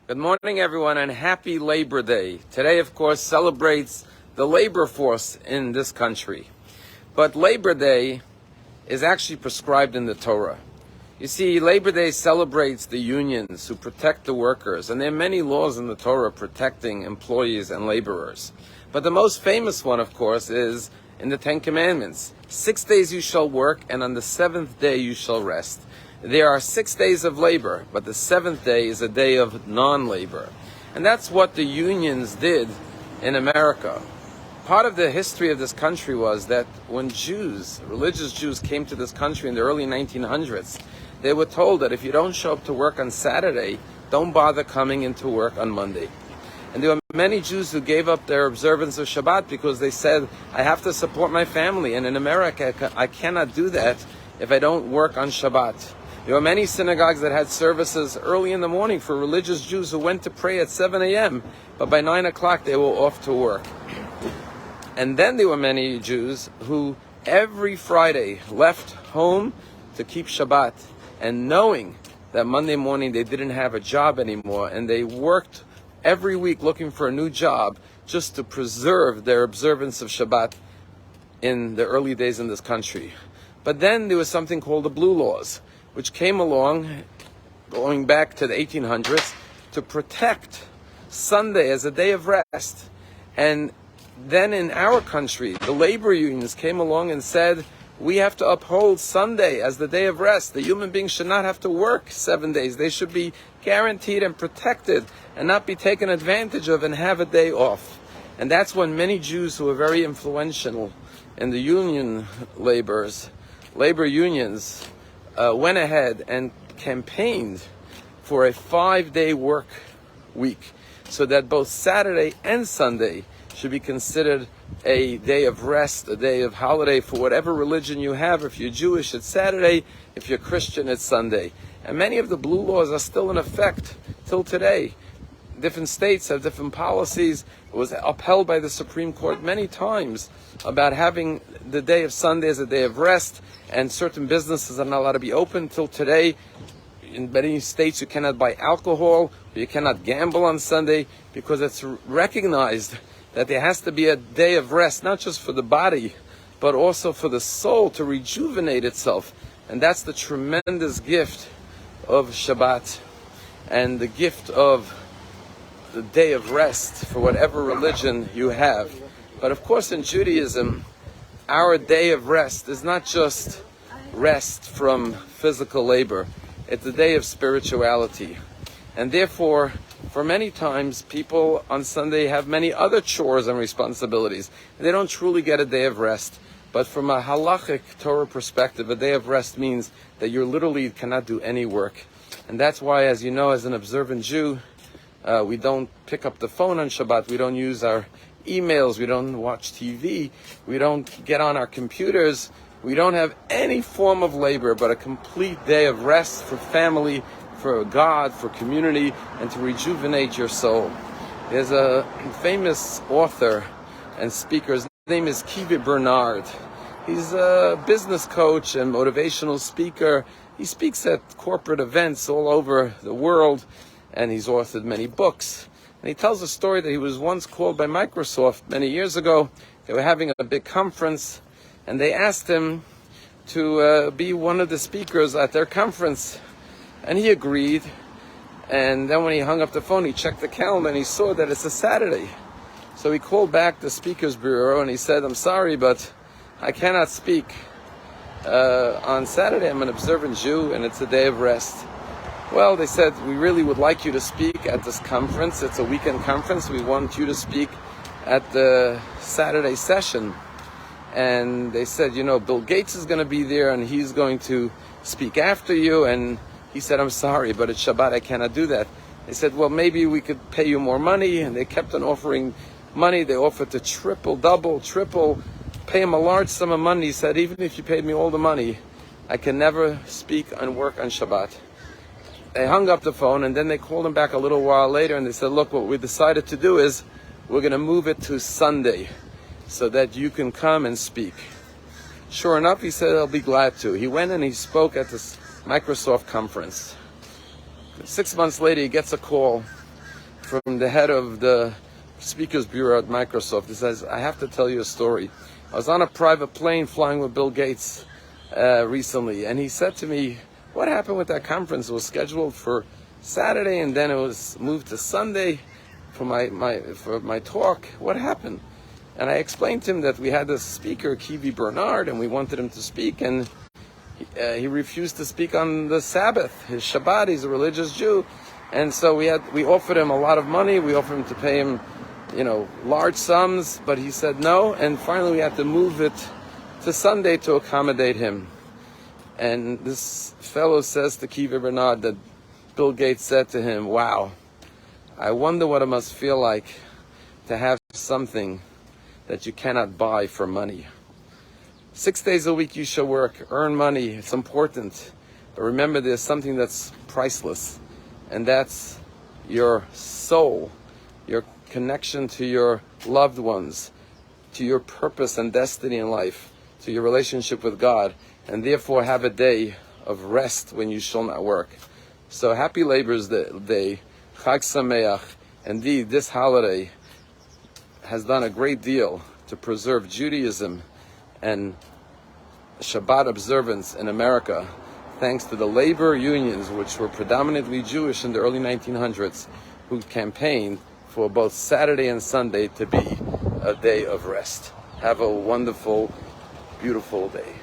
Good morning, everyone, and happy Labor Day. Today, of course, celebrates the labor force in this country. But Labor Day is actually prescribed in the Torah. You see, Labor Day celebrates the unions who protect the workers, and there are many laws in the Torah protecting employees and laborers. But the most famous one, of course, is in the Ten Commandments. 6 days you shall work, and on the seventh day you shall rest. There are 6 days of labor, but the seventh day is a day of non-labor. And that's what the unions did in America. Part of the history of this country was that when Jews, religious Jews, came to this country in the early 1900s, they were told that if you don't show up to work on Saturday, don't bother coming into work on Monday. And there were many Jews who gave up their observance of Shabbat because they said, I have to support my family, and in America I cannot do that if I don't work on Shabbat. There were many synagogues that had services early in the morning for religious Jews who went to pray at 7 a.m., but by 9 o'clock they were off to work. And then there were many Jews who every Friday left home to keep Shabbat, and knowing that Monday morning they didn't have a job anymore, and they worked every week looking for a new job just to preserve their observance of Shabbat in the early days in this country. But then there was something called the Blue Laws, which came along, going back to the 1800s, to protect Sunday as a day of rest. And then in our country, the labor unions came along and said, we have to uphold Sunday as the day of rest. The human beings should not have to work 7 days. They should be guaranteed and protected and not be taken advantage of and have a day off. And that's when many Jews who were very influential in the labor unions, went ahead and campaigned for a 5-day work week so that both Saturday and Sunday should be considered a day of rest, a day of holiday for whatever religion you have. If you're Jewish, it's Saturday. If you're Christian, it's Sunday. And many of the Blue Laws are still in effect till today. Different states have different policies. It was upheld by the Supreme Court many times about having the day of Sunday as a day of rest, and certain businesses are not allowed to be open till today. In many states you cannot buy alcohol, you cannot gamble on Sunday, because it's recognized that there has to be a day of rest, not just for the body, but also for the soul to rejuvenate itself. And that's the tremendous gift of Shabbat, and the gift of the day of rest for whatever religion you have. But of course in Judaism, our day of rest is not just rest from physical labor. It's a day of spirituality. And therefore, for many times, people on Sunday have many other chores and responsibilities. They don't truly get a day of rest. But from a halachic Torah perspective, a day of rest means that you literally cannot do any work. And that's why, as you know, as an observant Jew, we don't pick up the phone on Shabbat. We don't use our emails. We don't watch TV. We don't get on our computers. We don't have any form of labor, but a complete day of rest for family, for God, for community, and to rejuvenate your soul. There's a famous author and speaker. His name is Kiva Bernard. He's a business coach and motivational speaker. He speaks at corporate events all over the world, and he's authored many books. And he tells a story that he was once called by Microsoft many years ago. They were having a big conference, and they asked him to be one of the speakers at their conference. And he agreed. And then when he hung up the phone, he checked the calendar and he saw that it's a Saturday. So he called back the speakers bureau and he said, I'm sorry, but I cannot speak on Saturday. I'm an observant Jew and it's a day of rest. Well, they said, we really would like you to speak at this conference. It's a weekend conference. We want you to speak at the Saturday session. And they said, Bill Gates is going to be there and he's going to speak after you. And he said, I'm sorry, but it's Shabbat, I cannot do that. They said, well, maybe we could pay you more money. And they kept on offering money. They offered to triple, pay him a large sum of money. He said, even if you paid me all the money, I can never speak and work on Shabbat. They hung up the phone, and then they called him back a little while later, and they said, look, what we decided to do is we're going to move it to Sunday so that you can come and speak. Sure enough, he said, I'll be glad to. He went and he spoke at this Microsoft conference. 6 months later, he gets a call from the head of the Speakers Bureau at Microsoft. He says, I have to tell you a story. I was on a private plane flying with Bill Gates recently, and he said to me, what happened with that conference? It was scheduled for Saturday, and then it was moved to Sunday for my talk. What happened? And I explained to him that we had this speaker, Kivi Bernard, and we wanted him to speak, and he refused to speak on the Sabbath, his Shabbat. He's a religious Jew, and so we offered him a lot of money. We offered him to pay him, large sums, but he said no. And finally, we had to move it to Sunday to accommodate him. And this fellow says to Kivi Bernard that Bill Gates said to him, "Wow, I wonder what it must feel like to have something that you cannot buy for money. 6 days a week you shall work, earn money, it's important. But remember, there's something that's priceless, and that's your soul, your connection to your loved ones, to your purpose and destiny in life, to your relationship with God, and therefore have a day of rest when you shall not work." So happy Labor's Day, Chag Sameach. Indeed, this holiday has done a great deal to preserve Judaism and Shabbat observance in America, thanks to the labor unions, which were predominantly Jewish in the early 1900s, who campaigned for both Saturday and Sunday to be a day of rest. Have a wonderful, beautiful day.